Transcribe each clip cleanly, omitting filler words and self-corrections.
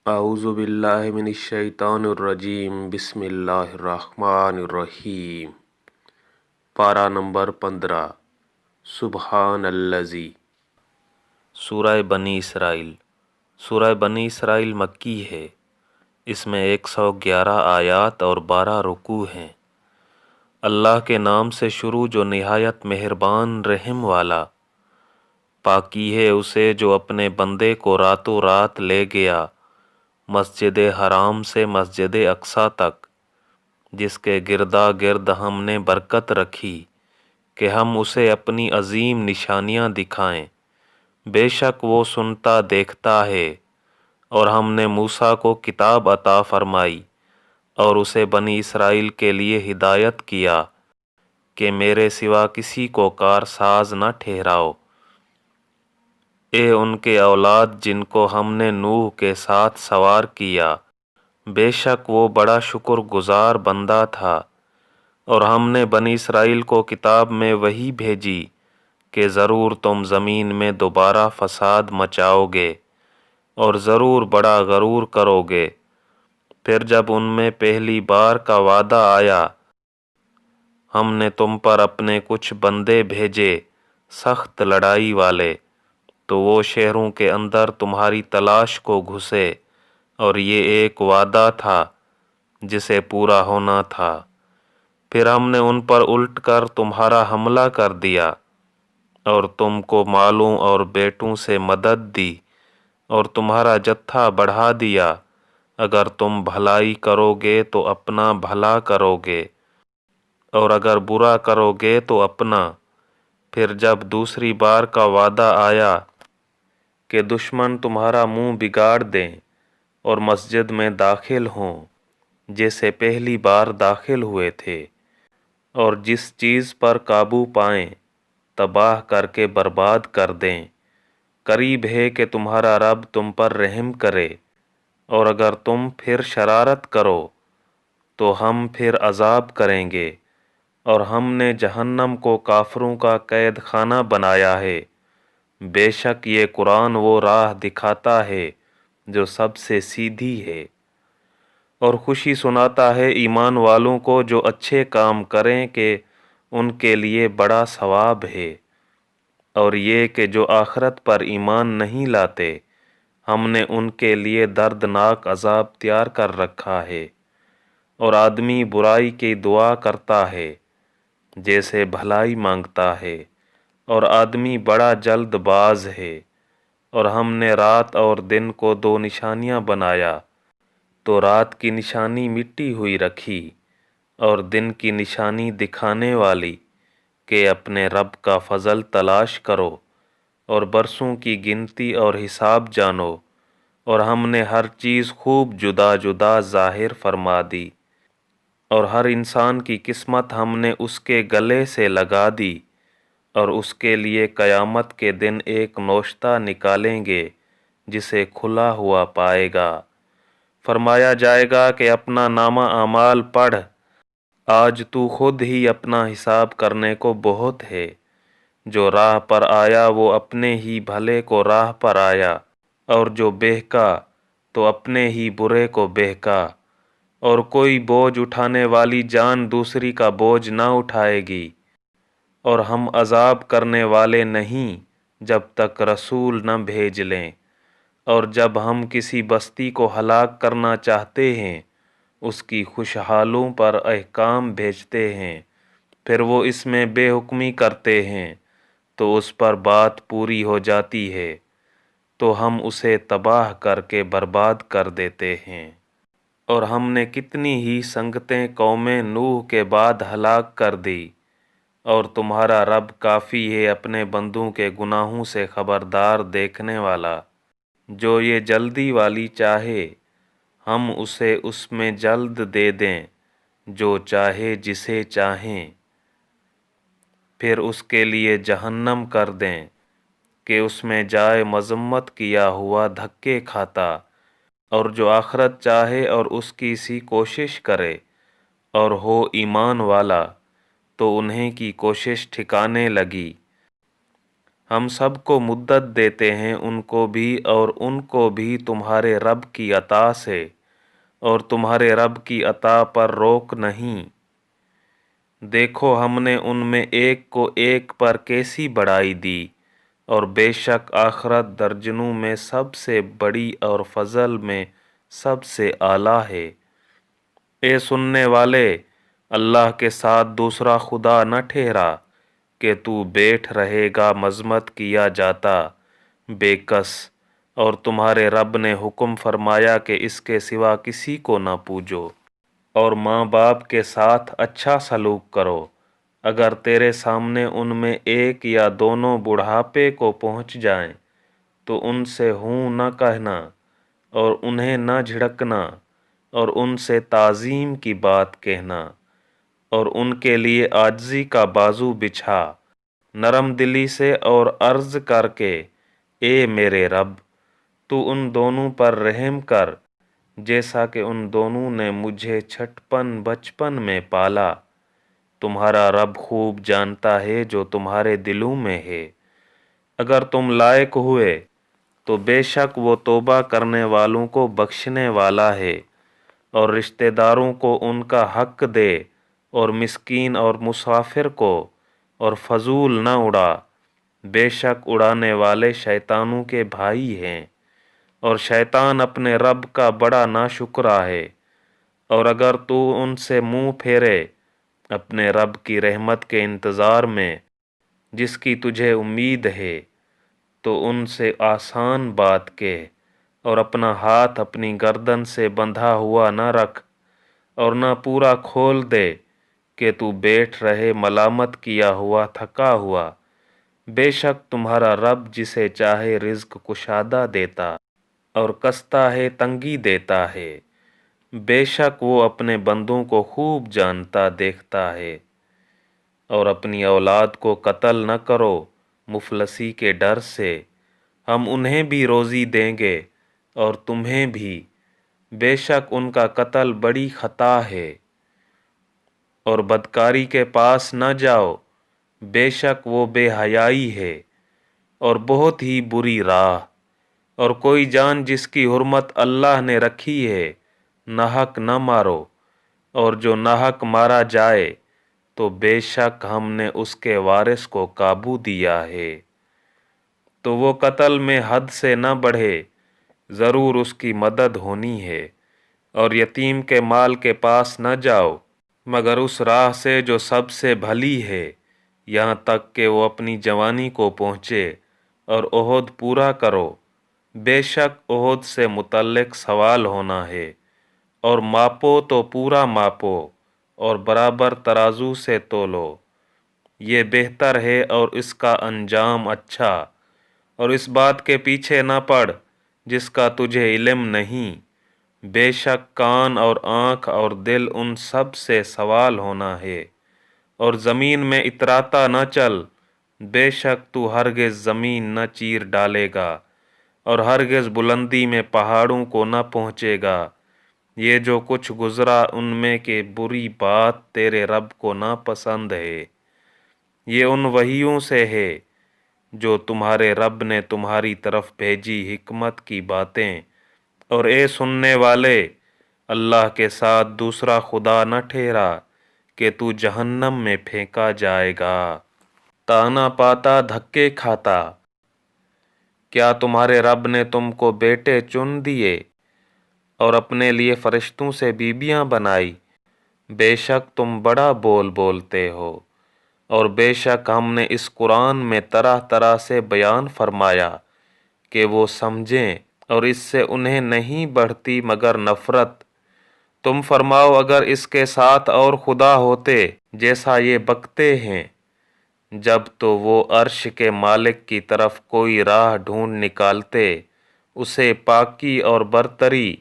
اعوذ باللہ من الشیطان الرجیم بسم اللہ الرحمن الرحیم۔ پارہ نمبر 15 سبحان الذی۔ سورہ بنی اسرائیل۔ سورہ بنی اسرائیل مکی ہے۔ اس میں 111 آیات اور 12 رکوع ہیں۔ اللہ کے نام سے شروع جو نہایت مہربان رحم والا۔ پاکی ہے اسے جو اپنے بندے کو راتوں رات لے گیا مسجد حرام سے مسجد اقصیٰ تک، جس کے گردا گرد ہم نے برکت رکھی کہ ہم اسے اپنی عظیم نشانیاں دکھائیں۔ بے شک وہ سنتا دیکھتا ہے۔ اور ہم نے موسیٰ کو کتاب عطا فرمائی اور اسے بنی اسرائیل کے لیے ہدایت کیا کہ میرے سوا کسی کو کارساز نہ ٹھہراؤ۔ اے ان کے اولاد جن کو ہم نے نوح کے ساتھ سوار کیا، بے شک وہ بڑا شکر گزار بندہ تھا۔ اور ہم نے بنی اسرائیل کو کتاب میں وحی بھیجی کہ ضرور تم زمین میں دوبارہ فساد مچاؤ گے اور ضرور بڑا غرور کرو گے۔ پھر جب ان میں پہلی بار کا وعدہ آیا، ہم نے تم پر اپنے کچھ بندے بھیجے سخت لڑائی والے، تو وہ شہروں کے اندر تمہاری تلاش کو گھسے، اور یہ ایک وعدہ تھا جسے پورا ہونا تھا۔ پھر ہم نے ان پر الٹ کر تمہارا حملہ کر دیا اور تم کو مالوں اور بیٹوں سے مدد دی اور تمہارا جتھا بڑھا دیا۔ اگر تم بھلائی کرو گے تو اپنا بھلا کرو گے، اور اگر برا کرو گے تو اپنا۔ پھر جب دوسری بار کا وعدہ آیا کہ دشمن تمہارا منہ بگاڑ دیں اور مسجد میں داخل ہوں جیسے پہلی بار داخل ہوئے تھے، اور جس چیز پر قابو پائیں تباہ کر کے برباد کر دیں، قریب ہے کہ تمہارا رب تم پر رحم کرے۔ اور اگر تم پھر شرارت کرو تو ہم پھر عذاب کریں گے، اور ہم نے جہنم کو کافروں کا قید خانہ بنایا ہے۔ بے شک یہ قرآن وہ راہ دکھاتا ہے جو سب سے سیدھی ہے، اور خوشی سناتا ہے ایمان والوں کو جو اچھے کام کریں کہ ان کے لیے بڑا ثواب ہے۔ اور یہ کہ جو آخرت پر ایمان نہیں لاتے، ہم نے ان کے لیے دردناک عذاب تیار کر رکھا ہے۔ اور آدمی برائی کی دعا کرتا ہے جیسے بھلائی مانگتا ہے، اور آدمی بڑا جلد باز ہے۔ اور ہم نے رات اور دن کو 2 نشانیاں بنایا، تو رات کی نشانی مٹی ہوئی رکھی اور دن کی نشانی دکھانے والی کہ اپنے رب کا فضل تلاش کرو اور برسوں کی گنتی اور حساب جانو۔ اور ہم نے ہر چیز خوب جدا جدا ظاہر فرما دی، اور ہر انسان کی قسمت ہم نے اس کے گلے سے لگا دی، اور اس کے لیے قیامت کے دن ایک نوشتہ نکالیں گے جسے کھلا ہوا پائے گا۔ فرمایا جائے گا کہ اپنا نامہ اعمال پڑھ، آج تو خود ہی اپنا حساب کرنے کو بہت ہے۔ جو راہ پر آیا وہ اپنے ہی بھلے کو راہ پر آیا، اور جو بہکا تو اپنے ہی برے کو بہکا۔ اور کوئی بوجھ اٹھانے والی جان دوسری کا بوجھ نہ اٹھائے گی، اور ہم عذاب کرنے والے نہیں جب تک رسول نہ بھیج لیں۔ اور جب ہم کسی بستی کو ہلاک کرنا چاہتے ہیں، اس کی خوشحالوں پر احکام بھیجتے ہیں، پھر وہ اس میں بے حکمی کرتے ہیں تو اس پر بات پوری ہو جاتی ہے، تو ہم اسے تباہ کر کے برباد کر دیتے ہیں۔ اور ہم نے کتنی ہی سنگتیں قوم نوح کے بعد ہلاک کر دی۔ اور تمہارا رب کافی ہے اپنے بندوں کے گناہوں سے خبردار دیکھنے والا۔ جو یہ جلدی والی چاہے ہم اسے اس میں جلد دے دیں، جو چاہے جسے چاہیں پھر اس کے لیے جہنم کر دیں کہ اس میں جائے مذمت کیا ہوا دھکے کھاتا۔ اور جو آخرت چاہے اور اس کی سی کوشش کرے اور ہو ایمان والا، تو انہیں کی کوشش ٹھکانے لگی۔ ہم سب کو مدت دیتے ہیں، ان کو بھی اور ان کو بھی تمہارے رب کی عطا سے، اور تمہارے رب کی عطا پر روک نہیں۔ دیکھو ہم نے ان میں ایک کو ایک پر کیسی بڑائی دی، اور بے شک آخرت درجنوں میں سب سے بڑی اور فضل میں سب سے اعلیٰ ہے۔ اے سننے والے، اللہ کے ساتھ دوسرا خدا نہ ٹھہرا کہ تو بیٹھ رہے گا مذمت کیا جاتا بے کس، اور تمہارے رب نے حکم فرمایا کہ اس کے سوا کسی کو نہ پوجو، اور ماں باپ کے ساتھ اچھا سلوک کرو۔ اگر تیرے سامنے ان میں ایک یا دونوں بڑھاپے کو پہنچ جائیں تو ان سے ہوں نہ کہنا، اور انہیں نہ جھڑکنا، اور ان سے تعظیم کی بات کہنا، اور ان کے لیے عاجزی کا بازو بچھا، نرم دلی سے، اور عرض کر کے اے میرے رب تو ان دونوں پر رحم کر جیسا کہ ان دونوں نے مجھے چھٹپن بچپن میں پالا۔ تمہارا رب خوب جانتا ہے جو تمہارے دلوں میں ہے۔ اگر تم لائق ہوئے تو بے شک وہ توبہ کرنے والوں کو بخشنے والا ہے، اور رشتہ داروں کو ان کا حق دے، اور مسکین اور مسافر کو، اور فضول نہ اڑا۔ بے شک اڑانے والے شیطانوں کے بھائی ہیں، اور شیطان اپنے رب کا بڑا ناشکرا ہے۔ اور اگر تو ان سے منہ پھیرے اپنے رب کی رحمت کے انتظار میں جس کی تجھے امید ہے، تو ان سے آسان بات کہہ، اور اپنا ہاتھ اپنی گردن سے بندھا ہوا نہ رکھ، اور نہ پورا کھول دے کہ تو بیٹھ رہے ملامت کیا ہوا تھکا ہوا۔ بے شک تمہارا رب جسے چاہے رزق کشادہ دیتا اور کستا ہے تنگی دیتا ہے۔ بے شک وہ اپنے بندوں کو خوب جانتا دیکھتا ہے۔ اور اپنی اولاد کو قتل نہ کرو مفلسی کے ڈر سے، ہم انہیں بھی روزی دیں گے اور تمہیں بھی۔ بے شک ان کا قتل بڑی خطا ہے۔ اور بدکاری کے پاس نہ جاؤ، بے شک وہ بے حیائی ہے اور بہت ہی بری راہ۔ اور کوئی جان جس کی حرمت اللہ نے رکھی ہے ناحق نہ مارو، اور جو ناحق مارا جائے تو بے شک ہم نے اس کے وارث کو قابو دیا ہے۔ تو وہ قتل میں حد سے نہ بڑھے، ضرور اس کی مدد ہونی ہے۔ اور یتیم کے مال کے پاس نہ جاؤ مگر اس راہ سے جو سب سے بھلی ہے، یہاں تک کہ وہ اپنی جوانی کو پہنچے، اور عہد پورا کرو۔ بے شک عہد سے متعلق سوال ہونا ہے۔ اور ماپو تو پورا ماپو، اور برابر ترازو سے تولو، یہ بہتر ہے اور اس کا انجام اچھا۔ اور اس بات کے پیچھے نہ پڑ جس کا تجھے علم نہیں، بے شک کان اور آنکھ اور دل ان سب سے سوال ہونا ہے۔ اور زمین میں اتراتا نہ چل، بے شک تو ہرگز زمین نہ چیر ڈالے گا، اور ہرگز بلندی میں پہاڑوں کو نہ پہنچے گا۔ یہ جو کچھ گزرا ان میں کہ بری بات تیرے رب کو ناپسند ہے۔ یہ ان وحیوں سے ہے جو تمہارے رب نے تمہاری طرف بھیجی حکمت کی باتیں۔ اور اے سننے والے، اللہ کے ساتھ دوسرا خدا نہ ٹھہرا کہ تو جہنم میں پھینکا جائے گا۔ تانا پاتا دھکے کھاتا، کیا تمہارے رب نے تم کو بیٹے چن دیے اور اپنے لیے فرشتوں سے بیویاں بنائی؟ بے شک تم بڑا بول بولتے ہو۔ اور بے شک ہم نے اس قرآن میں طرح طرح سے بیان فرمایا کہ وہ سمجھیں، اور اس سے انہیں نہیں بڑھتی مگر نفرت۔ تم فرماؤ اگر اس کے ساتھ اور خدا ہوتے جیسا یہ بکتے ہیں، جب تو وہ عرش کے مالک کی طرف کوئی راہ ڈھونڈ نکالتے، اسے پاکی اور برتری،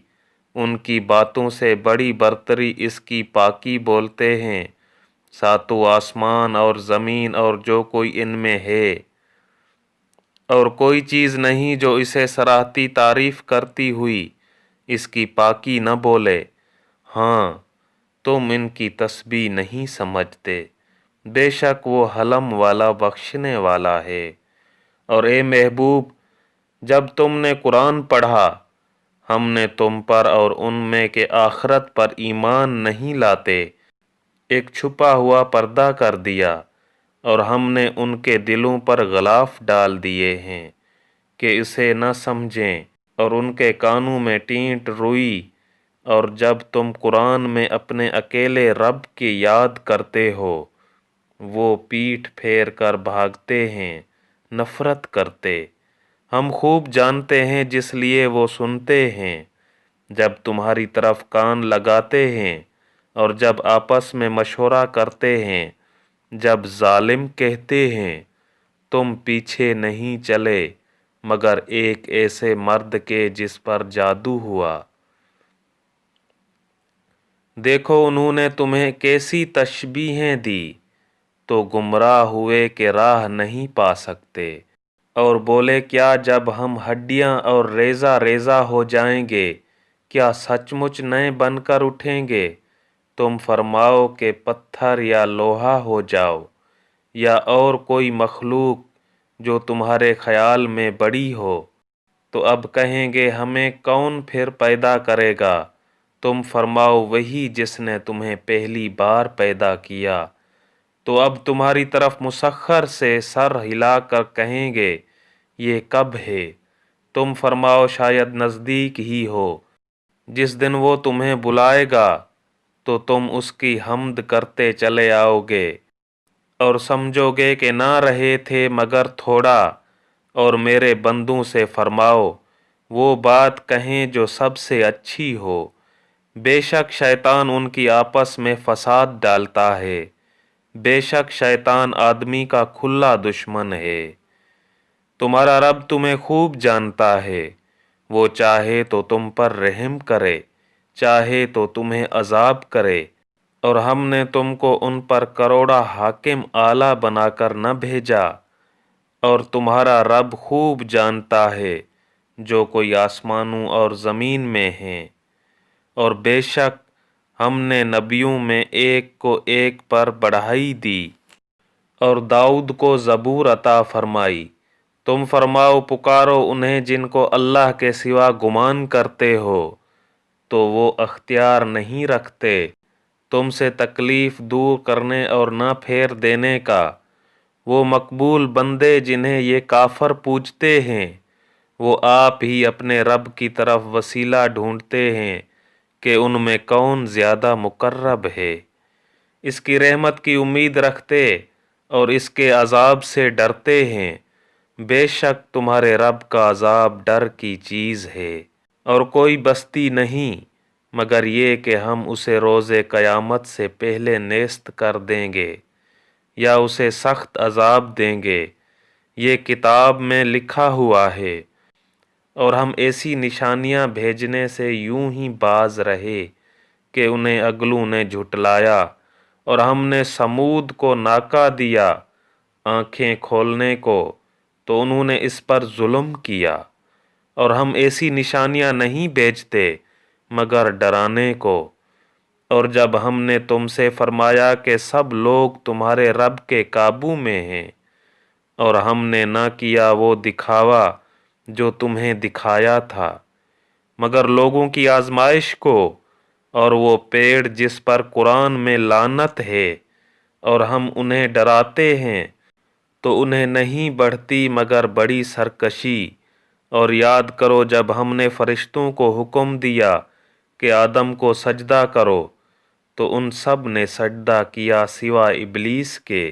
ان کی باتوں سے بڑی برتری اس کی پاکی بولتے ہیں۔ ساتوں آسمان اور زمین اور جو کوئی ان میں ہے، اور کوئی چیز نہیں جو اسے سراہتی تعریف کرتی ہوئی اس کی پاکی نہ بولے۔ ہاں، تم ان کی تسبیح نہیں سمجھتے، بے شک وہ حلم والا بخشنے والا ہے۔ اور اے محبوب، جب تم نے قرآن پڑھا، ہم نے تم پر اور ان میں کے آخرت پر ایمان نہیں لاتے ایک چھپا ہوا پردہ کر دیا، اور ہم نے ان کے دلوں پر غلاف ڈال دیے ہیں کہ اسے نہ سمجھیں، اور ان کے کانوں میں ٹینٹ روئی، اور جب تم قرآن میں اپنے اکیلے رب کی یاد کرتے ہو، وہ پیٹھ پھیر کر بھاگتے ہیں، نفرت کرتے۔ ہم خوب جانتے ہیں جس لیے وہ سنتے ہیں، جب تمہاری طرف کان لگاتے ہیں اور جب آپس میں مشورہ کرتے ہیں، جب ظالم کہتے ہیں تم پیچھے نہیں چلے مگر ایک ایسے مرد کے جس پر جادو ہوا۔ دیکھو انہوں نے تمہیں کیسی تشبیہیں دی، تو گمراہ ہوئے کہ راہ نہیں پا سکتے، اور بولے کیا جب ہم ہڈیاں اور ریزہ ریزہ ہو جائیں گے کیا سچ مچ نئے بن کر اٹھیں گے؟ تم فرماؤ کہ پتھر یا لوہا ہو جاؤ یا اور کوئی مخلوق جو تمہارے خیال میں بڑی ہو، تو اب کہیں گے ہمیں کون پھر پیدا کرے گا؟ تم فرماؤ وہی جس نے تمہیں پہلی بار پیدا کیا۔ تو اب تمہاری طرف مسخر سے سر ہلا کر کہیں گے یہ کب ہے؟ تم فرماؤ شاید نزدیک ہی ہو۔ جس دن وہ تمہیں بلائے گا تو تم اس کی حمد کرتے چلے آؤ گے اور سمجھو گے کہ نہ رہے تھے مگر تھوڑا، اور میرے بندوں سے فرماؤ وہ بات کہیں جو سب سے اچھی ہو۔ بے شک شیطان ان کی آپس میں فساد ڈالتا ہے، بے شک شیطان آدمی کا کھلا دشمن ہے۔ تمہارا رب تمہیں خوب جانتا ہے، وہ چاہے تو تم پر رحم کرے، چاہے تو تمہیں عذاب کرے، اور ہم نے تم کو ان پر کروڑا حاکم اعلیٰ بنا کر نہ بھیجا، اور تمہارا رب خوب جانتا ہے جو کوئی آسمانوں اور زمین میں ہیں۔ اور بے شک ہم نے نبیوں میں ایک کو ایک پر بڑھائی دی، اور داؤد کو زبور عطا فرمائی۔ تم فرماؤ پکارو انہیں جن کو اللہ کے سوا گمان کرتے ہو، تو وہ اختیار نہیں رکھتے تم سے تکلیف دور کرنے اور نہ پھیر دینے کا۔ وہ مقبول بندے جنہیں یہ کافر پوجتے ہیں، وہ آپ ہی اپنے رب کی طرف وسیلہ ڈھونڈتے ہیں کہ ان میں کون زیادہ مقرب ہے، اس کی رحمت کی امید رکھتے اور اس کے عذاب سے ڈرتے ہیں۔ بے شک تمہارے رب کا عذاب ڈر کی چیز ہے، اور کوئی بستی نہیں مگر یہ کہ ہم اسے روز قیامت سے پہلے نیست کر دیں گے یا اسے سخت عذاب دیں گے۔ یہ کتاب میں لکھا ہوا ہے، اور ہم ایسی نشانیاں بھیجنے سے یوں ہی باز رہے کہ انہیں اگلوں نے جھٹلایا، اور ہم نے سمود کو ناکہ دیا آنکھیں کھولنے کو، تو انہوں نے اس پر ظلم کیا۔ اور ہم ایسی نشانیاں نہیں بھیجتے مگر ڈرانے کو۔ اور جب ہم نے تم سے فرمایا کہ سب لوگ تمہارے رب کے قابو میں ہیں، اور ہم نے نہ کیا وہ دکھاوا جو تمہیں دکھایا تھا مگر لوگوں کی آزمائش کو، اور وہ پیڑ جس پر قرآن میں لعنت ہے، اور ہم انہیں ڈراتے ہیں تو انہیں نہیں بڑھتی مگر بڑی سرکشی۔ اور یاد کرو جب ہم نے فرشتوں کو حکم دیا کہ آدم کو سجدہ کرو، تو ان سب نے سجدہ کیا سوائے ابلیس کے۔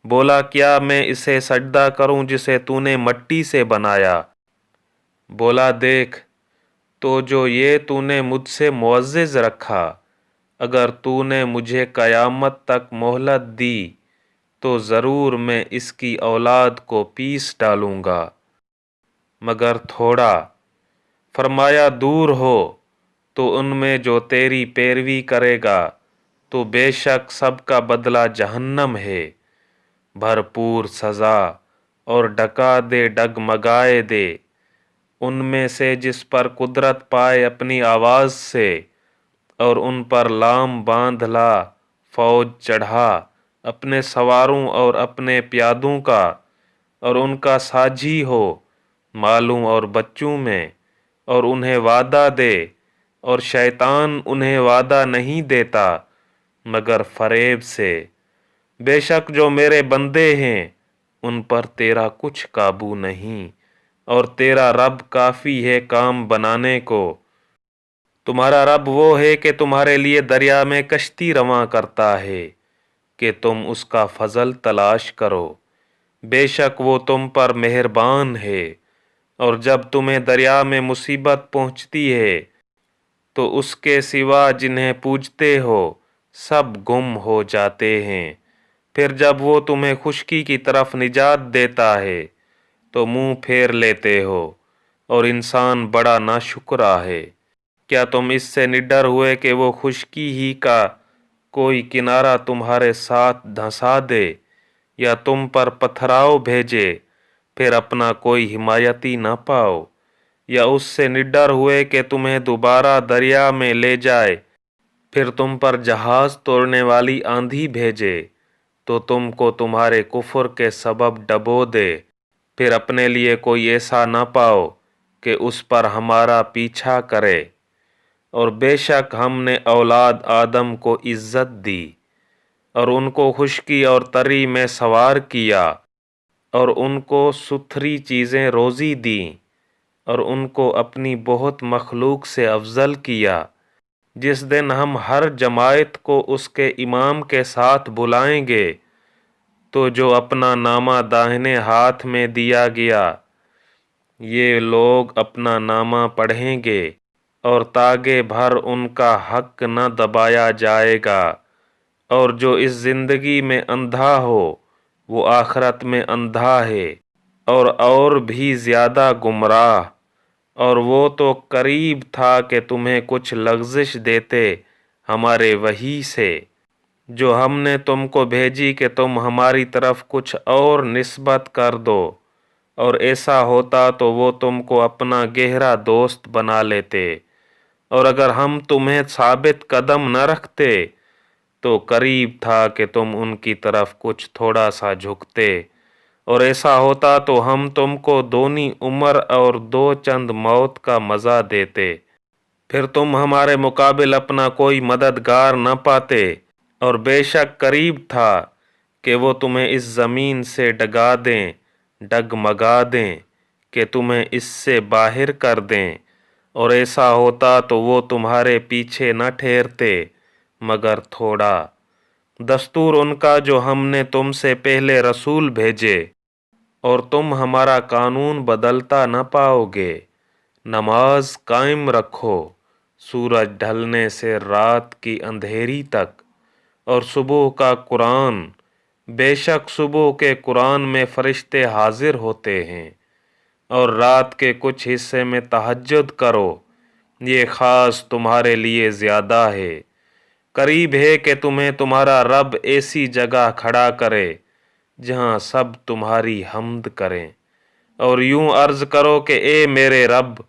بولا کیا میں اسے سجدہ کروں جسے تو نے مٹی سے بنایا؟ بولا دیکھ تو جو یہ تو نے مجھ سے معزز رکھا، اگر تو نے مجھے قیامت تک مہلت دی تو ضرور میں اس کی اولاد کو پیس ڈالوں گا مگر تھوڑا۔ فرمایا دور ہو تو ان میں جو تیری پیروی کرے گا تو بے شک سب کا بدلہ جہنم ہے، بھرپور سزا، اور ڈکا دے ڈگمگائے دے ان میں سے جس پر قدرت پائے اپنی آواز سے، اور ان پر لام باندھ لا فوج چڑھا اپنے سواروں اور اپنے پیادوں کا، اور ان کا ساجھی ہو مالوں اور بچوں میں، اور انہیں وعدہ دے، اور شیطان انہیں وعدہ نہیں دیتا مگر فریب سے۔ بے شک جو میرے بندے ہیں ان پر تیرا کچھ قابو نہیں، اور تیرا رب کافی ہے کام بنانے کو۔ تمہارا رب وہ ہے کہ تمہارے لیے دریا میں کشتی رواں کرتا ہے کہ تم اس کا فضل تلاش کرو۔ بے شک وہ تم پر مہربان ہے، اور جب تمہیں دریا میں مصیبت پہنچتی ہے تو اس کے سوا جنہیں پوجتے ہو سب گم ہو جاتے ہیں۔ پھر جب وہ تمہیں خشکی کی طرف نجات دیتا ہے تو منہ پھیر لیتے ہو، اور انسان بڑا ناشکرا ہے۔ کیا تم اس سے نڈر ہوئے کہ وہ خشکی ہی کا کوئی کنارہ تمہارے ساتھ دھنسا دے، یا تم پر پتھراؤ بھیجے پھر اپنا کوئی حمایتی نہ پاؤ؟ یا اس سے نڈر ہوئے کہ تمہیں دوبارہ دریا میں لے جائے پھر تم پر جہاز توڑنے والی آندھی بھیجے تو تم کو تمہارے کفر کے سبب ڈبو دے، پھر اپنے لیے کوئی ایسا نہ پاؤ کہ اس پر ہمارا پیچھا کرے؟ اور بے شک ہم نے اولاد آدم کو عزت دی، اور ان کو خشکی اور تری میں سوار کیا، اور ان کو ستھری چیزیں روزی دیں، اور ان کو اپنی بہت مخلوق سے افضل کیا۔ جس دن ہم ہر جماعت کو اس کے امام کے ساتھ بلائیں گے تو جو اپنا نامہ داہنے ہاتھ میں دیا گیا یہ لوگ اپنا نامہ پڑھیں گے، اور تاگے بھر ان کا حق نہ دبایا جائے گا۔ اور جو اس زندگی میں اندھا ہو وہ آخرت میں اندھا ہے، اور بھی زیادہ گمراہ۔ اور وہ تو قریب تھا کہ تمہیں کچھ لغزش دیتے ہمارے وحی سے، جو ہم نے تم کو بھیجی کہ تم ہماری طرف کچھ اور نسبت کر دو، اور ایسا ہوتا تو وہ تم کو اپنا گہرا دوست بنا لیتے۔ اور اگر ہم تمہیں ثابت قدم نہ رکھتے تو قریب تھا کہ تم ان کی طرف کچھ تھوڑا سا جھکتے، اور ایسا ہوتا تو ہم تم کو دونی عمر اور دو چند موت کا مزہ دیتے، پھر تم ہمارے مقابل اپنا کوئی مددگار نہ پاتے۔ اور بے شک قریب تھا کہ وہ تمہیں اس زمین سے ڈگمگا دیں کہ تمہیں اس سے باہر کر دیں، اور ایسا ہوتا تو وہ تمہارے پیچھے نہ ٹھہرتے مگر تھوڑا۔ دستور ان کا جو ہم نے تم سے پہلے رسول بھیجے، اور تم ہمارا قانون بدلتا نہ پاؤ گے۔ نماز قائم رکھو سورج ڈھلنے سے رات کی اندھیری تک، اور صبح کا قرآن، بے شک صبح کے قرآن میں فرشتے حاضر ہوتے ہیں، اور رات کے کچھ حصے میں تہجد کرو، یہ خاص تمہارے لیے زیادہ ہے۔ قریب ہے کہ تمہیں تمہارا رب ایسی جگہ کھڑا کرے جہاں سب تمہاری حمد کریں، اور یوں عرض کرو کہ اے میرے رب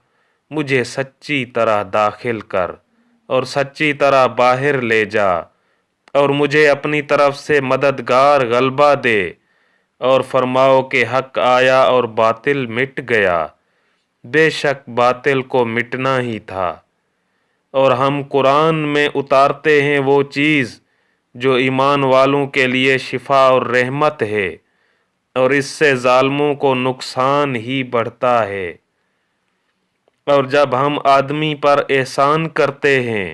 مجھے سچی طرح داخل کر اور سچی طرح باہر لے جا، اور مجھے اپنی طرف سے مددگار غلبہ دے، اور فرماؤ کہ حق آیا اور باطل مٹ گیا، بے شک باطل کو مٹنا ہی تھا۔ اور ہم قرآن میں اتارتے ہیں وہ چیز جو ایمان والوں کے لیے شفا اور رحمت ہے، اور اس سے ظالموں کو نقصان ہی بڑھتا ہے۔ اور جب ہم آدمی پر احسان کرتے ہیں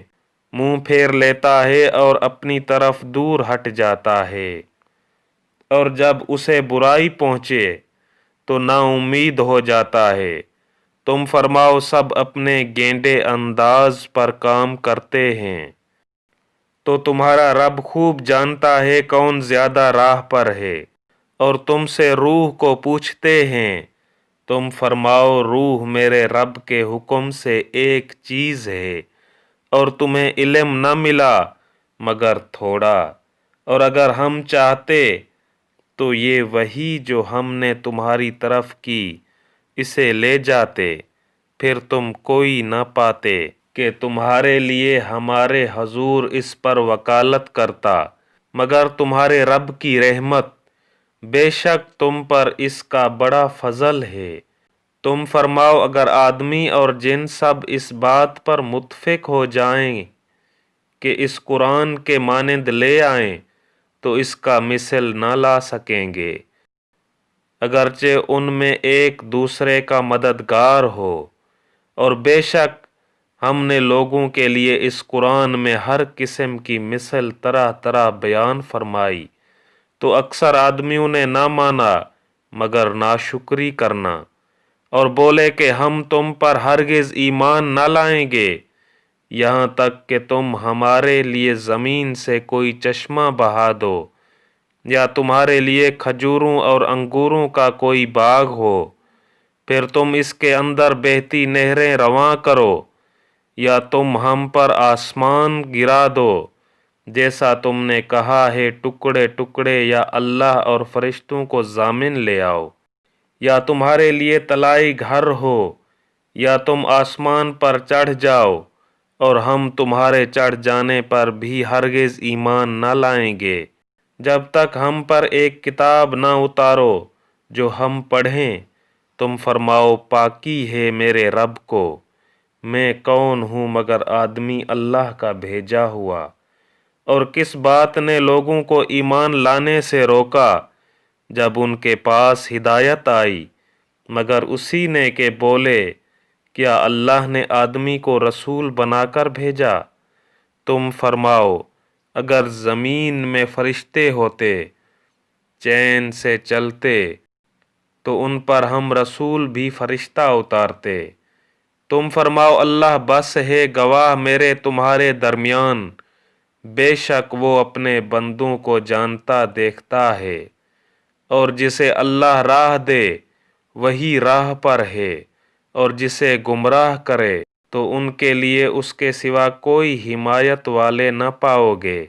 منہ پھیر لیتا ہے اور اپنی طرف دور ہٹ جاتا ہے، اور جب اسے برائی پہنچے تو نا امید ہو جاتا ہے۔ تم فرماؤ سب اپنے گینڈے انداز پر کام کرتے ہیں، تو تمہارا رب خوب جانتا ہے کون زیادہ راہ پر ہے۔ اور تم سے روح کو پوچھتے ہیں، تم فرماؤ روح میرے رب کے حکم سے ایک چیز ہے، اور تمہیں علم نہ ملا مگر تھوڑا۔ اور اگر ہم چاہتے تو یہ وحی جو ہم نے تمہاری طرف کی اسے لے جاتے، پھر تم کوئی نہ پاتے کہ تمہارے لیے ہمارے حضور اس پر وکالت کرتا، مگر تمہارے رب کی رحمت بے شک تم پر اس کا بڑا فضل ہے۔ تم فرماؤ اگر آدمی اور جن سب اس بات پر متفق ہو جائیں کہ اس قرآن کے مانند لے آئیں تو اس کا مثل نہ لا سکیں گے، اگرچہ ان میں ایک دوسرے کا مددگار ہو۔ اور بے شک ہم نے لوگوں کے لیے اس قرآن میں ہر قسم کی مثل طرح طرح بیان فرمائی، تو اکثر آدمیوں نے نہ مانا مگر ناشکری کرنا، اور بولے کہ ہم تم پر ہرگز ایمان نہ لائیں گے یہاں تک کہ تم ہمارے لیے زمین سے کوئی چشمہ بہا دو یا تمہارے لیے کھجوروں اور انگوروں کا کوئی باغ ہو، پھر تم اس کے اندر بہتی نہریں رواں کرو، یا تم ہم پر آسمان گرا دو جیسا تم نے کہا ہے ٹکڑے ٹکڑے، یا اللہ اور فرشتوں کو ضامن لے آؤ، یا تمہارے لیے طلائی گھر ہو، یا تم آسمان پر چڑھ جاؤ، اور ہم تمہارے چڑھ جانے پر بھی ہرگز ایمان نہ لائیں گے جب تک ہم پر ایک کتاب نہ اتارو جو ہم پڑھیں۔ تم فرماؤ پاکی ہے میرے رب کو، میں کون ہوں مگر آدمی اللہ کا بھیجا ہوا۔ اور کس بات نے لوگوں کو ایمان لانے سے روکا جب ان کے پاس ہدایت آئی، مگر اسی نے کہ بولے کیا اللہ نے آدمی کو رسول بنا کر بھیجا؟ تم فرماؤ اگر زمین میں فرشتے ہوتے چین سے چلتے تو ان پر ہم رسول بھی فرشتہ اتارتے۔ تم فرماؤ اللہ بس ہے گواہ میرے تمہارے درمیان، بے شک وہ اپنے بندوں کو جانتا دیکھتا ہے، اور جسے اللہ راہ دے وہی راہ پر ہے، اور جسے گمراہ کرے تو ان کے لیے اس کے سوا کوئی حمایت والے نہ پاؤ گے۔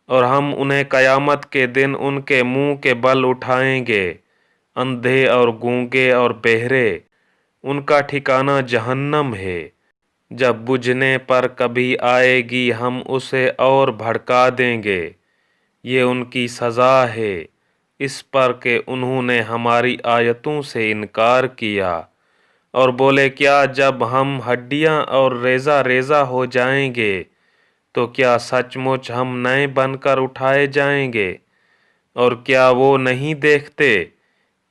اور ہم انہیں قیامت کے دن ان کے منہ کے بل اٹھائیں گے، اندھے اور گونگے اور بہرے، ان کا ٹھکانہ جہنم ہے، جب بجھنے پر کبھی آئے گی ہم اسے اور بھڑکا دیں گے، یہ ان کی سزا ہے اس پر کہ انہوں نے ہماری آیتوں سے انکار کیا، اور بولے کیا جب ہم ہڈیاں اور ریزہ ریزہ ہو جائیں گے تو کیا سچ مچ ہم نئے بن کر اٹھائے جائیں گے؟ اور کیا وہ نہیں دیکھتے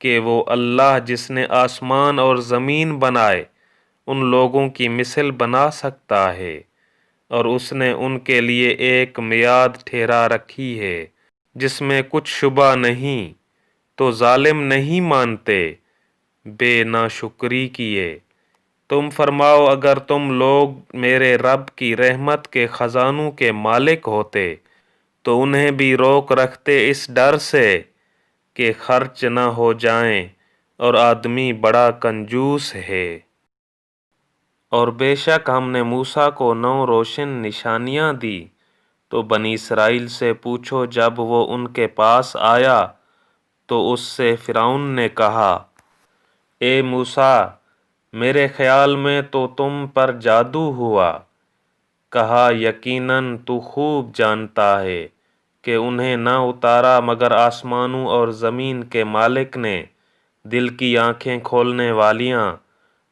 کہ وہ اللہ جس نے آسمان اور زمین بنائے ان لوگوں کی مثل بنا سکتا ہے، اور اس نے ان کے لیے ایک میعاد ٹھہرا رکھی ہے جس میں کچھ شبہ نہیں، تو ظالم نہیں مانتے بے ناشکری کیے۔ تم فرماؤ اگر تم لوگ میرے رب کی رحمت کے خزانوں کے مالک ہوتے تو انہیں بھی روک رکھتے اس ڈر سے کہ خرچ نہ ہو جائیں، اور آدمی بڑا کنجوس ہے۔ اور بے شک ہم نے موسیٰ کو 9 روشن نشانیاں دی، تو بنی اسرائیل سے پوچھو جب وہ ان کے پاس آیا تو اس سے فرعون نے کہا اے موسیٰ میرے خیال میں تو تم پر جادو ہوا۔ کہا یقیناً تو خوب جانتا ہے کہ انہیں نہ اتارا مگر آسمانوں اور زمین کے مالک نے، دل کی آنکھیں کھولنے والیاں،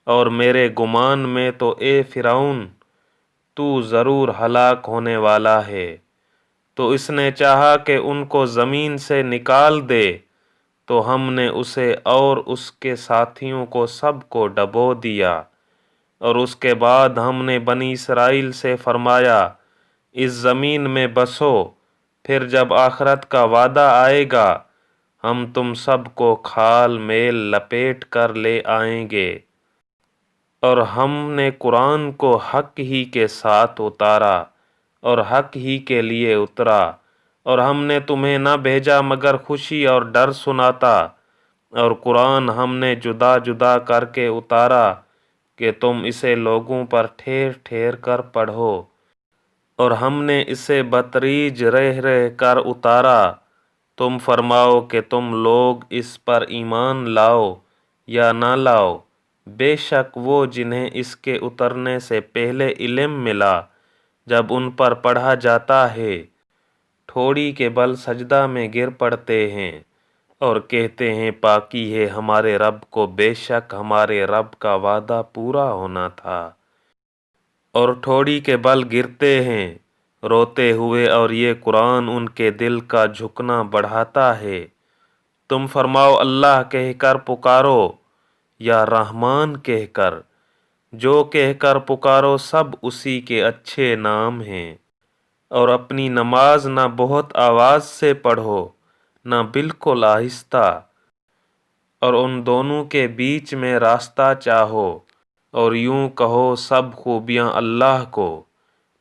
اور میرے گمان میں تو اے فرعون تو ضرور ہلاک ہونے والا ہے۔ تو اس نے چاہا کہ ان کو زمین سے نکال دے، تو ہم نے اسے اور اس کے ساتھیوں کو سب کو ڈبو دیا۔ اور اس کے بعد ہم نے بنی اسرائیل سے فرمایا اس زمین میں بسو، پھر جب آخرت کا وعدہ آئے گا ہم تم سب کو کھال میل لپیٹ کر لے آئیں گے۔ اور ہم نے قرآن کو حق ہی کے ساتھ اتارا اور حق ہی کے لیے اترا، اور ہم نے تمہیں نہ بھیجا مگر خوشی اور ڈر سناتا، اور قرآن ہم نے جدا جدا کر کے اتارا کہ تم اسے لوگوں پر ٹھہر ٹھہر کر پڑھو، اور ہم نے اسے بتدریج رہ رہ کر اتارا۔ تم فرماؤ کہ تم لوگ اس پر ایمان لاؤ یا نہ لاؤ، بے شک وہ جنہیں اس کے اترنے سے پہلے علم ملا جب ان پر پڑھا جاتا ہے ٹھوڑی کے بل سجدہ میں گر پڑتے ہیں، اور کہتے ہیں پاکی ہے ہمارے رب کو، بے شک ہمارے رب کا وعدہ پورا ہونا تھا، اور ٹھوڑی کے بل گرتے ہیں روتے ہوئے، اور یہ قرآن ان کے دل کا جھکنا بڑھاتا ہے۔ تم فرماؤ اللہ کہہ کر پکارو یا رحمان کہہ کر، جو کہہ کر پکارو سب اسی کے اچھے نام ہیں، اور اپنی نماز نہ بہت آواز سے پڑھو نہ بالکل آہستہ، اور ان دونوں کے بیچ میں راستہ چاہو، اور یوں کہو سب خوبیاں اللہ کو،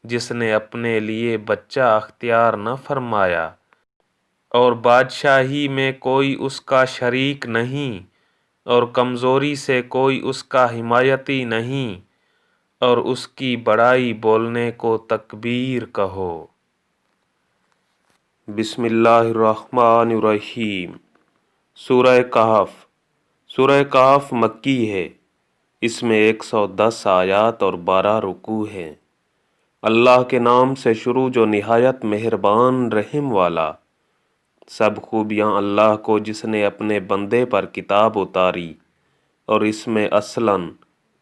جس نے اپنے لیے بچہ اختیار نہ فرمایا، اور بادشاہی میں کوئی اس کا شریک نہیں، اور کمزوری سے کوئی اس کا حمایتی نہیں، اور اس کی بڑائی بولنے کو تکبیر کہو۔ بسم اللہ الرحمن الرحیم۔ سورہ کہف۔ سورہ کہف مکی ہے، اس میں 110 آیات اور 12 رکوع ہیں۔ اللہ کے نام سے شروع جو نہایت مہربان رحم والا۔ سب خوبیاں اللہ کو جس نے اپنے بندے پر کتاب اتاری، اور اس میں اصلاً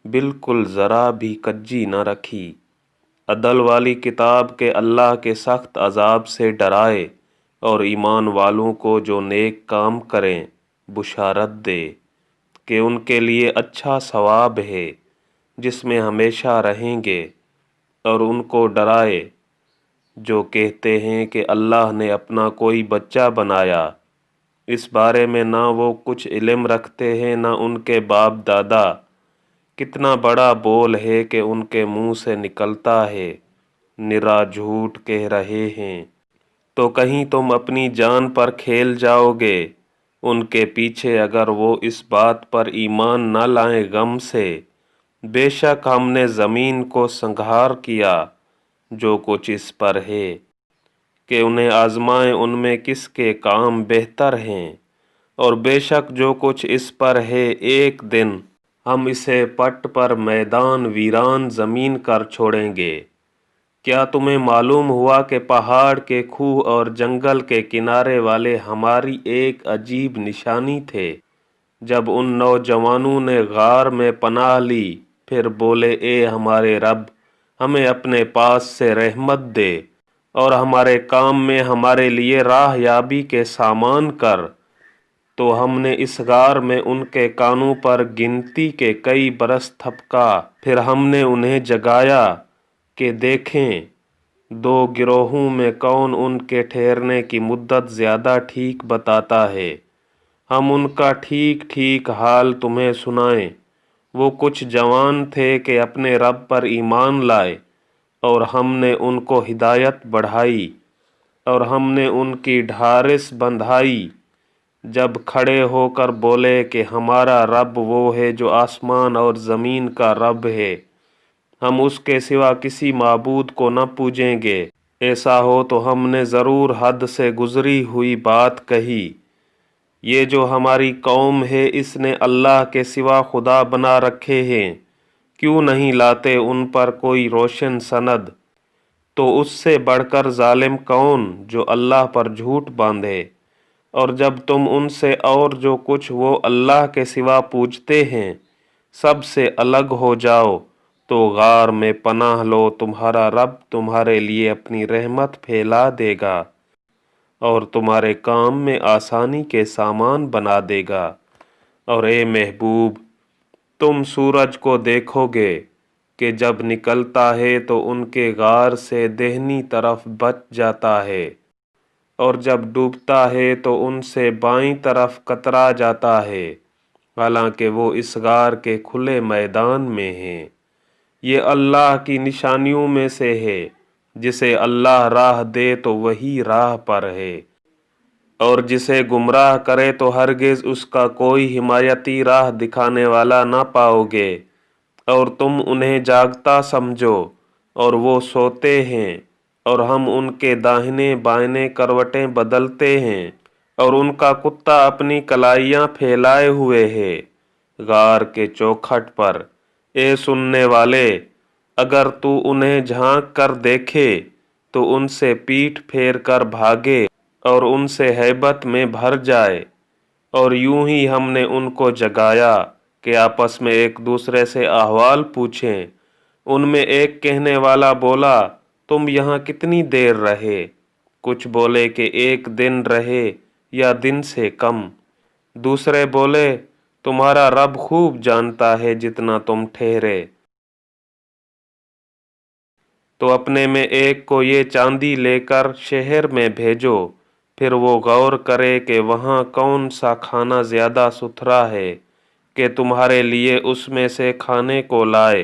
بالکل ذرا بھی کجی نہ رکھی، عدل والی کتاب کے اللہ کے سخت عذاب سے ڈرائے، اور ایمان والوں کو جو نیک کام کریں بشارت دے کہ ان کے لیے اچھا ثواب ہے جس میں ہمیشہ رہیں گے، اور ان کو ڈرائے جو کہتے ہیں کہ اللہ نے اپنا کوئی بچہ بنایا، اس بارے میں نہ وہ کچھ علم رکھتے ہیں نہ ان کے باپ دادا۔ کتنا بڑا بول ہے کہ ان کے منہ سے نکلتا ہے، نرا جھوٹ کہہ رہے ہیں۔ تو کہیں تم اپنی جان پر کھیل جاؤ گے ان کے پیچھے اگر وہ اس بات پر ایمان نہ لائیں غم سے۔ بے شک ہم نے زمین کو سنگھار کیا جو کچھ اس پر ہے، کہ انہیں آزمائیں ان میں کس کے کام بہتر ہیں، اور بے شک جو کچھ اس پر ہے ایک دن ہم اسے پٹ پر میدان ویران زمین کر چھوڑیں گے۔ کیا تمہیں معلوم ہوا کہ پہاڑ کے کوہ اور جنگل کے کنارے والے ہماری ایک عجیب نشانی تھے؟ جب ان نوجوانوں نے غار میں پناہ لی، پھر بولے اے ہمارے رب، ہمیں اپنے پاس سے رحمت دے، اور ہمارے کام میں ہمارے لیے راہ یابی کے سامان کر۔ تو ہم نے اس غار میں ان کے کانوں پر گنتی کے کئی برس تھپکا، پھر ہم نے انہیں جگایا کہ دیکھیں دو گروہوں میں کون ان کے ٹھہرنے کی مدت زیادہ ٹھیک بتاتا ہے۔ ہم ان کا ٹھیک ٹھیک حال تمہیں سنائیں۔ وہ کچھ جوان تھے کہ اپنے رب پر ایمان لائے، اور ہم نے ان کو ہدایت بڑھائی، اور ہم نے ان کی ڈھارس بندھائی، جب کھڑے ہو کر بولے کہ ہمارا رب وہ ہے جو آسمان اور زمین کا رب ہے، ہم اس کے سوا کسی معبود کو نہ پوجیں گے۔ ایسا ہو تو ہم نے ضرور حد سے گزری ہوئی بات کہی۔ یہ جو ہماری قوم ہے اس نے اللہ کے سوا خدا بنا رکھے ہیں، کیوں نہیں لاتے ان پر کوئی روشن سند؟ تو اس سے بڑھ کر ظالم کون جو اللہ پر جھوٹ باندھے؟ اور جب تم ان سے اور جو کچھ وہ اللہ کے سوا پوجتے ہیں سب سے الگ ہو جاؤ تو غار میں پناہ لو، تمہارا رب تمہارے لیے اپنی رحمت پھیلا دے گا، اور تمہارے کام میں آسانی کے سامان بنا دے گا۔ اور اے محبوب، تم سورج کو دیکھو گے کہ جب نکلتا ہے تو ان کے غار سے دہنی طرف بچ جاتا ہے، اور جب ڈوبتا ہے تو ان سے بائیں طرف کترا جاتا ہے، حالانکہ وہ اس غار کے کھلے میدان میں ہیں۔ یہ اللہ کی نشانیوں میں سے ہے، جسے اللہ راہ دے تو وہی راہ پر ہے، اور جسے گمراہ کرے تو ہرگز اس کا کوئی حمایتی راہ دکھانے والا نہ پاؤ گے۔ اور تم انہیں جاگتا سمجھو اور وہ سوتے ہیں، اور ہم ان کے داہنے بائیں کروٹیں بدلتے ہیں، اور ان کا کتا اپنی کلائیاں پھیلائے ہوئے ہے غار کے چوکھٹ پر۔ اے سننے والے، اگر تو انہیں جھانک کر دیکھے تو ان سے پیٹھ پھیر کر بھاگے اور ان سے ہیبت میں بھر جائے۔ اور یوں ہی ہم نے ان کو جگایا کہ آپس میں ایک دوسرے سے احوال پوچھیں۔ ان میں ایک کہنے والا بولا، تم یہاں کتنی دیر رہے؟ کچھ بولے کہ 1 دن رہے یا دن سے کم۔ دوسرے بولے، تمہارا رب خوب جانتا ہے جتنا تم ٹھہرے۔ تو اپنے میں ایک کو یہ چاندی لے کر شہر میں بھیجو، پھر وہ غور کرے کہ وہاں کون سا کھانا زیادہ ستھرا ہے کہ تمہارے لیے اس میں سے کھانے کو لائے،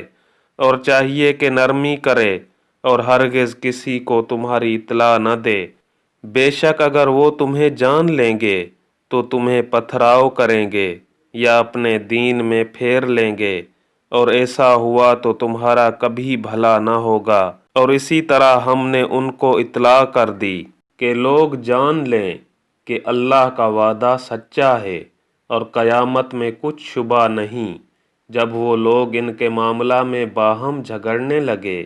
اور چاہیے کہ نرمی کرے اور ہرگز کسی کو تمہاری اطلاع نہ دے۔ بے شک اگر وہ تمہیں جان لیں گے تو تمہیں پتھراؤ کریں گے یا اپنے دین میں پھیر لیں گے، اور ایسا ہوا تو تمہارا کبھی بھلا نہ ہوگا۔ اور اسی طرح ہم نے ان کو اطلاع کر دی کہ لوگ جان لیں کہ اللہ کا وعدہ سچا ہے اور قیامت میں کچھ شبہ نہیں۔ جب وہ لوگ ان کے معاملہ میں باہم جھگڑنے لگے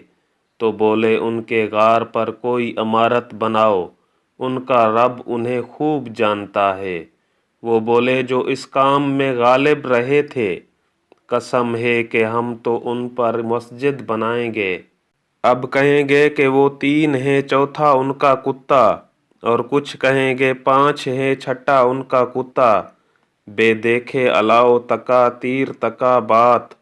تو بولے، ان کے غار پر کوئی عمارت بناؤ، ان کا رب انہیں خوب جانتا ہے۔ وہ بولے، جو اس کام میں غالب رہے تھے، قسم ہے کہ ہم تو ان پر مسجد بنائیں گے۔ اب کہیں گے کہ وہ 3 ہیں، چوتھا ان کا کتا، اور کچھ کہیں گے 5 ہیں، چھٹا ان کا کتا۔ بے دیکھے الاؤ تکا تیر تکا بات۔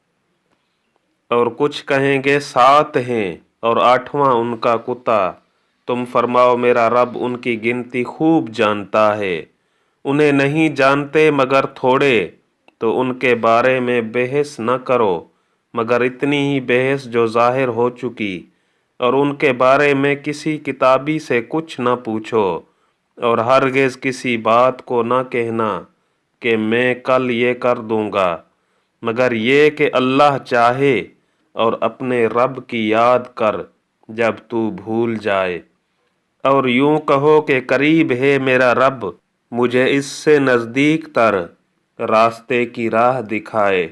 اور کچھ کہیں گے 7 ہیں اور 8واں ان کا کتا۔ تم فرماؤ، میرا رب ان کی گنتی خوب جانتا ہے۔ انہیں نہیں جانتے مگر تھوڑے، تو ان کے بارے میں بحث نہ کرو مگر اتنی ہی بحث جو ظاہر ہو چکی، اور ان کے بارے میں کسی کتابی سے کچھ نہ پوچھو، اور ہرگز کسی بات کو نہ کہنا کہ میں کل یہ کر دوں گا، مگر یہ کہ اللہ چاہے، اور اپنے رب کی یاد کر جب تو بھول جائے۔ اور یوں کہو کہ قریب ہے میرا رب، مجھے اس سے نزدیک تر راستے کی راہ دکھائے۔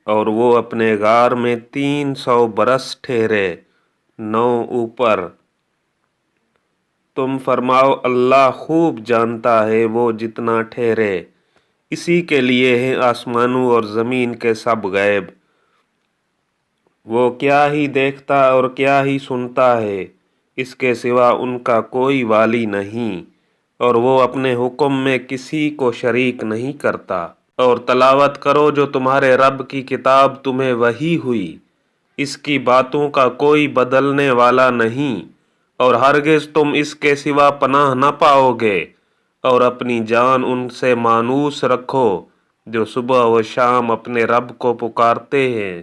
اور وہ اپنے غار میں 300 برس ٹھہرے، 9 اوپر۔ تم فرماؤ، اللہ خوب جانتا ہے وہ جتنا ٹھہرے۔ اسی کے لیے ہیں آسمانوں اور زمین کے سب غیب۔ وہ کیا ہی دیکھتا اور کیا ہی سنتا ہے، اس کے سوا ان کا کوئی والی نہیں، اور وہ اپنے حکم میں کسی کو شریک نہیں کرتا۔ اور تلاوت کرو جو تمہارے رب کی کتاب تمہیں وحی ہوئی، اس کی باتوں کا کوئی بدلنے والا نہیں، اور ہرگز تم اس کے سوا پناہ نہ پاؤ گے۔ اور اپنی جان ان سے مانوس رکھو جو صبح و شام اپنے رب کو پکارتے ہیں،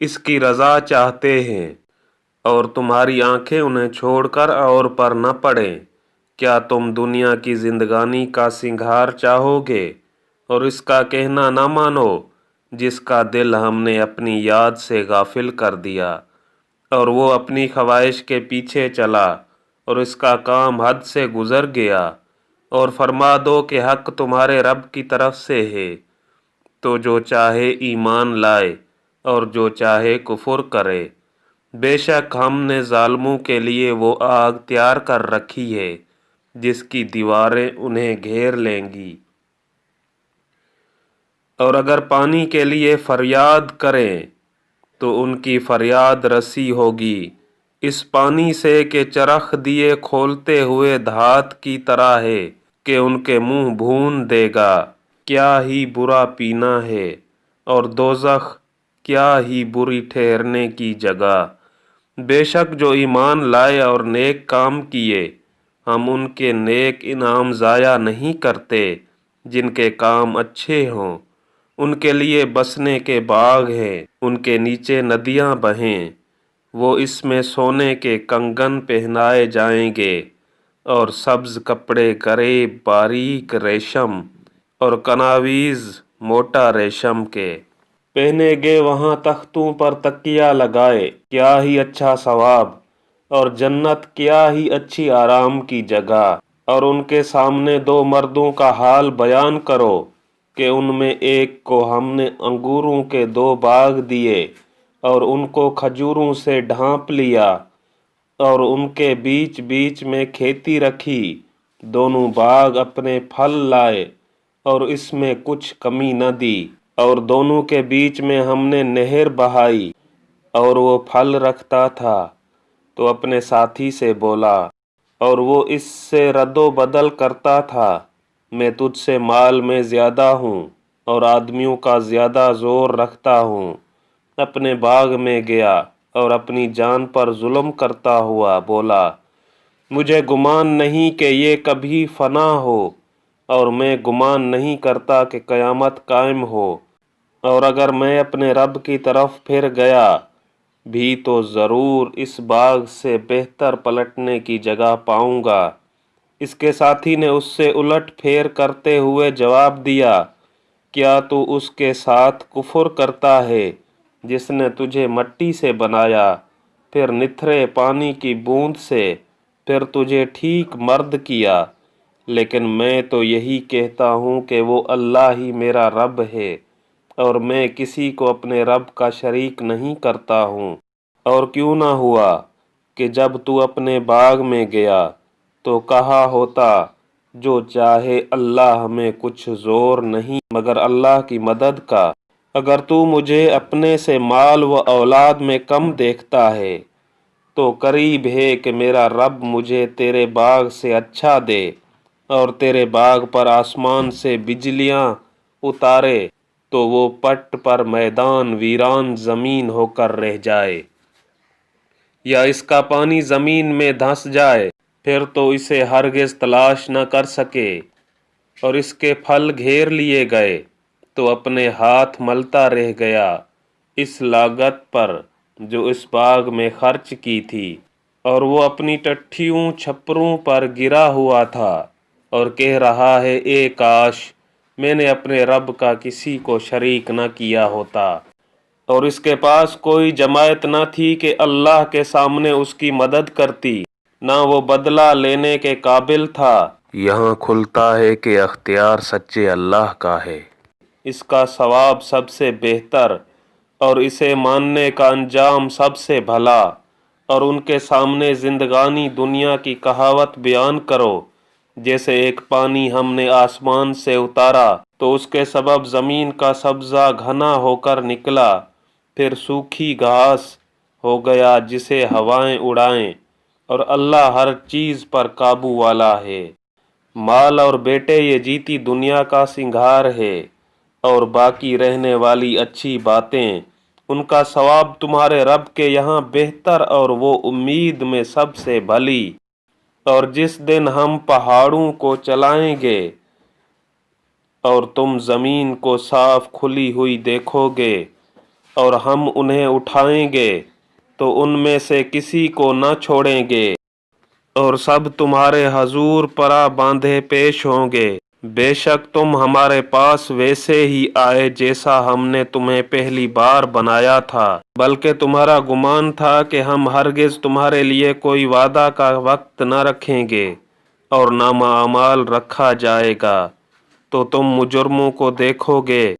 اس کی رضا چاہتے ہیں، اور تمہاری آنکھیں انہیں چھوڑ کر اور پر نہ پڑیں۔ کیا تم دنیا کی زندگانی کا سنگھار چاہو گے اور اس کا کہنا نہ مانو جس کا دل ہم نے اپنی یاد سے غافل کر دیا، اور وہ اپنی خواہش کے پیچھے چلا اور اس کا کام حد سے گزر گیا؟ اور فرما دو کہ حق تمہارے رب کی طرف سے ہے، تو جو چاہے ایمان لائے اور جو چاہے کفر کرے۔ بے شک ہم نے ظالموں کے لیے وہ آگ تیار کر رکھی ہے جس کی دیواریں انہیں گھیر لیں گی۔ اور اگر پانی کے لیے فریاد کریں تو ان کی فریاد رسی ہوگی اس پانی سے کہ چرخ دیے کھولتے ہوئے دھات کی طرح ہے کہ ان کے منہ بھون دے گا۔ کیا ہی برا پینا ہے، اور دوزخ کیا ہی بری ٹھہرنے کی جگہ۔ بے شک جو ایمان لائے اور نیک کام کیے، ہم ان کے نیک انعام ضائع نہیں کرتے جن کے کام اچھے ہوں۔ ان کے لیے بسنے کے باغ ہیں، ان کے نیچے ندیاں بہیں، وہ اس میں سونے کے کنگن پہنائے جائیں گے، اور سبز کپڑے گرے باریک ریشم اور کناویز موٹا ریشم کے پہنے گے، وہاں تختوں پر تکیہ لگائے۔ کیا ہی اچھا ثواب، اور جنت کیا ہی اچھی آرام کی جگہ۔ اور ان کے سامنے 2 مردوں کا حال بیان کرو کہ ان میں ایک کو ہم نے انگوروں کے 2 باغ دیے اور ان کو کھجوروں سے ڈھانپ لیا، اور ان کے بیچ بیچ میں کھیتی رکھی، دونوں باغ اپنے پھل لائے، اور اس میں کچھ کمی نہ دی، اور دونوں کے بیچ میں ہم نے نہر بہائی، اور وہ پھل رکھتا تھا۔ تو اپنے ساتھی سے بولا، اور وہ اس سے رد و بدل کرتا تھا، میں تجھ سے مال میں زیادہ ہوں اور آدمیوں کا زیادہ زور رکھتا ہوں۔ اپنے باغ میں گیا اور اپنی جان پر ظلم کرتا ہوا بولا، مجھے گمان نہیں کہ یہ کبھی فنا ہو، اور میں گمان نہیں کرتا کہ قیامت قائم ہو، اور اگر میں اپنے رب کی طرف پھر گیا بھی تو ضرور اس باغ سے بہتر پلٹنے کی جگہ پاؤں گا۔ اس کے ساتھی نے اس سے الٹ پھیر کرتے ہوئے جواب دیا، کیا تو اس کے ساتھ کفر کرتا ہے جس نے تجھے مٹی سے بنایا، پھر نتھرے پانی کی بوند سے، پھر تجھے ٹھیک مرد کیا؟ لیکن میں تو یہی کہتا ہوں کہ وہ اللہ ہی میرا رب ہے، اور میں کسی کو اپنے رب کا شریک نہیں کرتا ہوں۔ اور کیوں نہ ہوا کہ جب تو اپنے باغ میں گیا تو کہا ہوتا، جو چاہے اللہ، ہمیں کچھ زور نہیں مگر اللہ کی مدد کا۔ اگر تو مجھے اپنے سے مال و اولاد میں کم دیکھتا ہے تو قریب ہے کہ میرا رب مجھے تیرے باغ سے اچھا دے، اور تیرے باغ پر آسمان سے بجلیاں اتارے تو وہ پٹ پر میدان ویران زمین ہو کر رہ جائے، یا اس کا پانی زمین میں دھنس جائے، پھر تو اسے ہرگز تلاش نہ کر سکے، اور اس کے پھل گھیر لیے گئے تو اپنے ہاتھ ملتا رہ گیا اس لاگت پر جو اس باغ میں خرچ کی تھی، اور وہ اپنی ٹٹھیوں چھپروں پر گرا ہوا تھا اور کہہ رہا ہے، اے کاش میں نے اپنے رب کا کسی کو شریک نہ کیا ہوتا، اور اس کے پاس کوئی جماعت نہ تھی کہ اللہ کے سامنے اس کی مدد کرتی، نہ وہ بدلہ لینے کے قابل تھا۔ یہاں کھلتا ہے کہ اختیار سچے اللہ کا ہے، اس کا ثواب سب سے بہتر، اور اسے ماننے کا انجام سب سے بھلا۔ اور ان کے سامنے زندگانی دنیا کی کہاوت بیان کرو، جیسے ایک پانی ہم نے آسمان سے اتارا تو اس کے سبب زمین کا سبزہ گھنا ہو کر نکلا، پھر سوکھی گھاس ہو گیا جسے ہوائیں اڑائیں، اور اللہ ہر چیز پر قابو والا ہے۔ مال اور بیٹے یہ جیتی دنیا کا سنگھار ہے، اور باقی رہنے والی اچھی باتیں، ان کا ثواب تمہارے رب کے یہاں بہتر اور وہ امید میں سب سے بھلی۔ اور جس دن ہم پہاڑوں کو چلائیں گے اور تم زمین کو صاف کھلی ہوئی دیکھو گے، اور ہم انہیں اٹھائیں گے تو ان میں سے کسی کو نہ چھوڑیں گے، اور سب تمہارے حضور پرا باندھے پیش ہوں گے۔ بے شک تم ہمارے پاس ویسے ہی آئے جیسا ہم نے تمہیں پہلی بار بنایا تھا، بلکہ تمہارا گمان تھا کہ ہم ہرگز تمہارے لیے کوئی وعدہ کا وقت نہ رکھیں گے، اور نامہ اعمال رکھا جائے گا، تو تم مجرموں کو دیکھو گے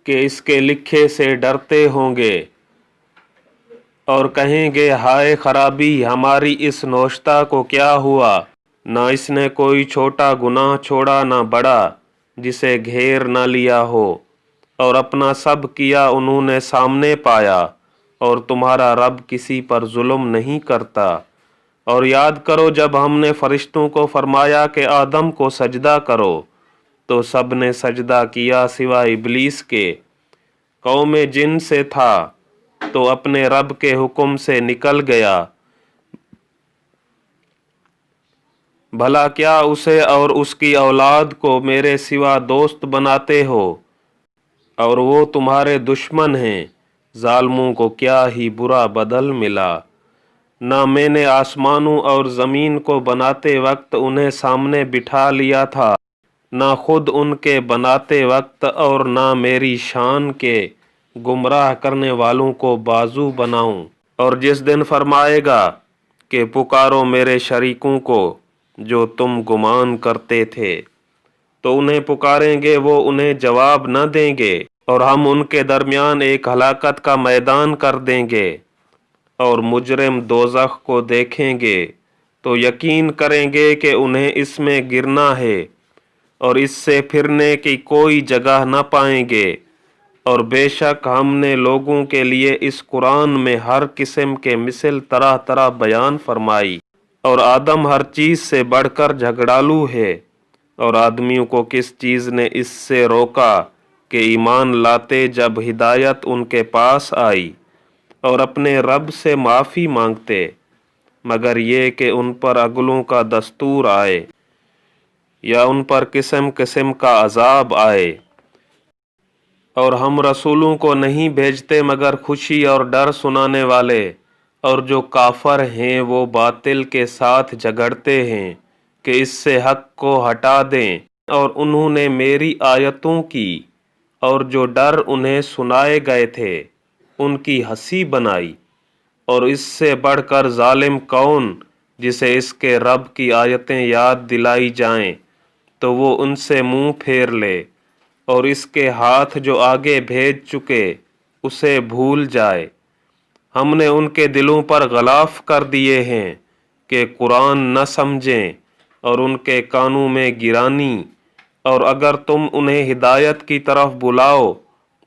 کہ اس کے لکھے سے ڈرتے ہوں گے، اور کہیں گے، ہائے خرابی ہماری اس نوشتہ کو کیا ہوا! نہ اس نے کوئی چھوٹا گناہ چھوڑا نہ بڑا جسے گھیر نہ لیا ہو، اور اپنا سب کیا انہوں نے سامنے پایا، اور تمہارا رب کسی پر ظلم نہیں کرتا۔ اور یاد کرو جب ہم نے فرشتوں کو فرمایا کہ آدم کو سجدہ کرو تو سب نے سجدہ کیا سوائے ابلیس کے، قوم جن سے تھا تو اپنے رب کے حکم سے نکل گیا۔ بھلا کیا اسے اور اس کی اولاد کو میرے سوا دوست بناتے ہو، اور وہ تمہارے دشمن ہیں؟ ظالموں کو کیا ہی برا بدل ملا۔ نہ میں نے آسمانوں اور زمین کو بناتے وقت انہیں سامنے بٹھا لیا تھا، نہ خود ان کے بناتے وقت، اور نہ میری شان کے گمراہ کرنے والوں کو بازو بناؤں۔ اور جس دن فرمائے گا کہ پکارو میرے شریکوں کو جو تم گمان کرتے تھے، تو انہیں پکاریں گے، وہ انہیں جواب نہ دیں گے، اور ہم ان کے درمیان ایک ہلاکت کا میدان کر دیں گے، اور مجرم دوزخ کو دیکھیں گے تو یقین کریں گے کہ انہیں اس میں گرنا ہے، اور اس سے پھرنے کی کوئی جگہ نہ پائیں گے۔ اور بے شک ہم نے لوگوں کے لیے اس قرآن میں ہر قسم کے مثل طرح طرح بیان فرمائی، اور آدم ہر چیز سے بڑھ کر جھگڑالو ہے۔ اور آدمیوں کو کس چیز نے اس سے روکا کہ ایمان لاتے جب ہدایت ان کے پاس آئی اور اپنے رب سے معافی مانگتے، مگر یہ کہ ان پر اگلوں کا دستور آئے یا ان پر قسم قسم کا عذاب آئے۔ اور ہم رسولوں کو نہیں بھیجتے مگر خوشی اور ڈر سنانے والے، اور جو کافر ہیں وہ باطل کے ساتھ جھگڑتے ہیں کہ اس سے حق کو ہٹا دیں، اور انہوں نے میری آیتوں کی اور جو ڈر انہیں سنائے گئے تھے ان کی ہنسی بنائی۔ اور اس سے بڑھ کر ظالم کون جسے اس کے رب کی آیتیں یاد دلائی جائیں تو وہ ان سے منہ پھیر لے، اور اس کے ہاتھ جو آگے بھیج چکے اسے بھول جائے۔ ہم نے ان کے دلوں پر غلاف کر دیے ہیں کہ قرآن نہ سمجھیں، اور ان کے کانوں میں گرانی، اور اگر تم انہیں ہدایت کی طرف بلاؤ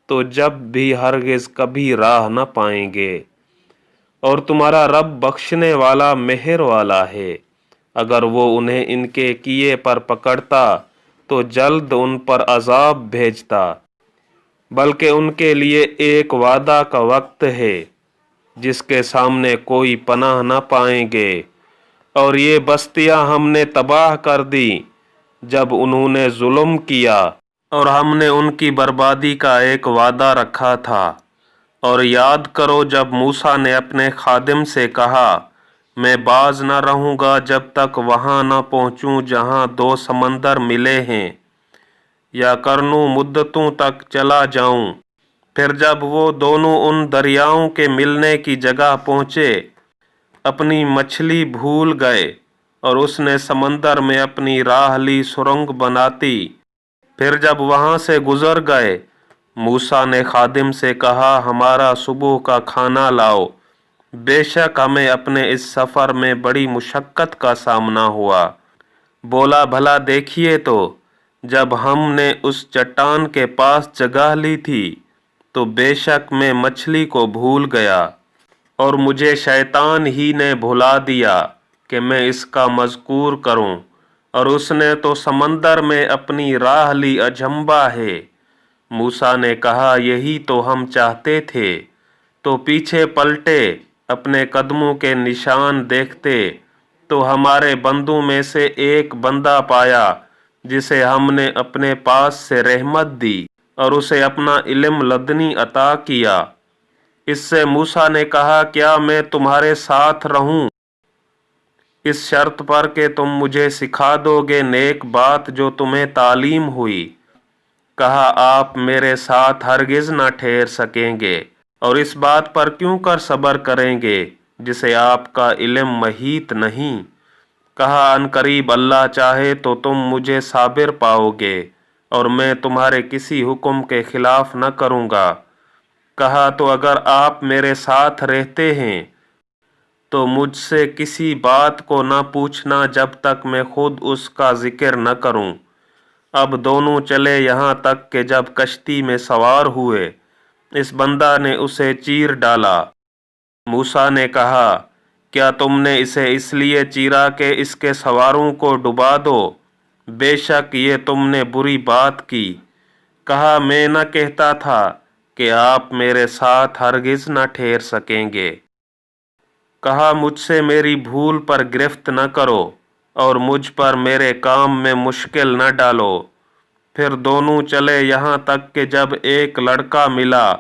تو جب بھی ہرگز کبھی راہ نہ پائیں گے۔ اور تمہارا رب بخشنے والا مہر والا ہے، اگر وہ انہیں ان کے کیے پر پکڑتا تو جلد ان پر عذاب بھیجتا، بلکہ ان کے لیے ایک وعدہ کا وقت ہے جس کے سامنے کوئی پناہ نہ پائیں گے۔ اور یہ بستیاں ہم نے تباہ کر دی جب انہوں نے ظلم کیا، اور ہم نے ان کی بربادی کا ایک وعدہ رکھا تھا۔ اور یاد کرو جب موسیٰ نے اپنے خادم سے کہا، میں باز نہ رہوں گا جب تک وہاں نہ پہنچوں جہاں دو سمندر ملے ہیں، یا کرنوں مدتوں تک چلا جاؤں۔ پھر جب وہ دونوں ان دریاؤں کے ملنے کی جگہ پہنچے، اپنی مچھلی بھول گئے، اور اس نے سمندر میں اپنی راہ لی سرنگ بناتی۔ پھر جب وہاں سے گزر گئے، موسیٰ نے خادم سے کہا، ہمارا صبح کا کھانا لاؤ، بے شک ہمیں اپنے اس سفر میں بڑی مشقت کا سامنا ہوا۔ بولا، بھلا دیکھیے تو جب ہم نے اس چٹان کے پاس جگہ لی تھی تو بے شک میں مچھلی کو بھول گیا، اور مجھے شیطان ہی نے بھلا دیا کہ میں اس کا مذکور کروں، اور اس نے تو سمندر میں اپنی راہ لی اجنبا ہے۔ موسیٰ نے کہا، یہی تو ہم چاہتے تھے۔ تو پیچھے پلٹے، اپنے قدموں کے نشان دیکھتے تو ہمارے بندوں میں سے ایک بندہ پایا جسے ہم نے اپنے پاس سے رحمت دی اور اسے اپنا علم لدنی عطا کیا۔ اس سے موسیٰ نے کہا، کیا میں تمہارے ساتھ رہوں اس شرط پر کہ تم مجھے سکھا دو گے نیک بات جو تمہیں تعلیم ہوئی؟ کہا، آپ میرے ساتھ ہرگز نہ ٹھہر سکیں گے، اور اس بات پر کیوں کر صبر کریں گے جسے آپ کا علم محیط نہیں؟ کہا، ان قریب اللہ چاہے تو تم مجھے صابر پاؤ گے، اور میں تمہارے کسی حکم کے خلاف نہ کروں گا۔ کہا، تو اگر آپ میرے ساتھ رہتے ہیں تو مجھ سے کسی بات کو نہ پوچھنا جب تک میں خود اس کا ذکر نہ کروں۔ اب دونوں چلے یہاں تک کہ جب کشتی میں سوار ہوئے، اس بندہ نے اسے چیر ڈالا۔ موسیٰ نے کہا، کیا تم نے اسے اس لیے چیرا کہ اس کے سواروں کو ڈبا دو؟ بے شک یہ تم نے بری بات کی۔ کہا، میں نہ کہتا تھا کہ آپ میرے ساتھ ہرگز نہ ٹھہر سکیں گے؟ کہا، مجھ سے میری بھول پر گرفت نہ کرو، اور مجھ پر میرے کام میں مشکل نہ ڈالو۔ پھر دونوں چلے یہاں تک کہ جب ایک لڑکا ملا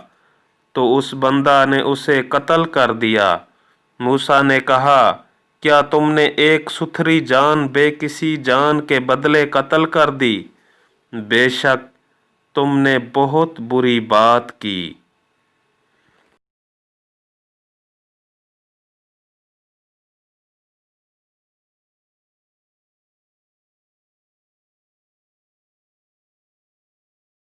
تو اس بندہ نے اسے قتل کر دیا۔ موسیٰ نے کہا، کیا تم نے ایک ستھری جان بے کسی جان کے بدلے قتل کر دی؟ بے شک تم نے بہت بری بات کی۔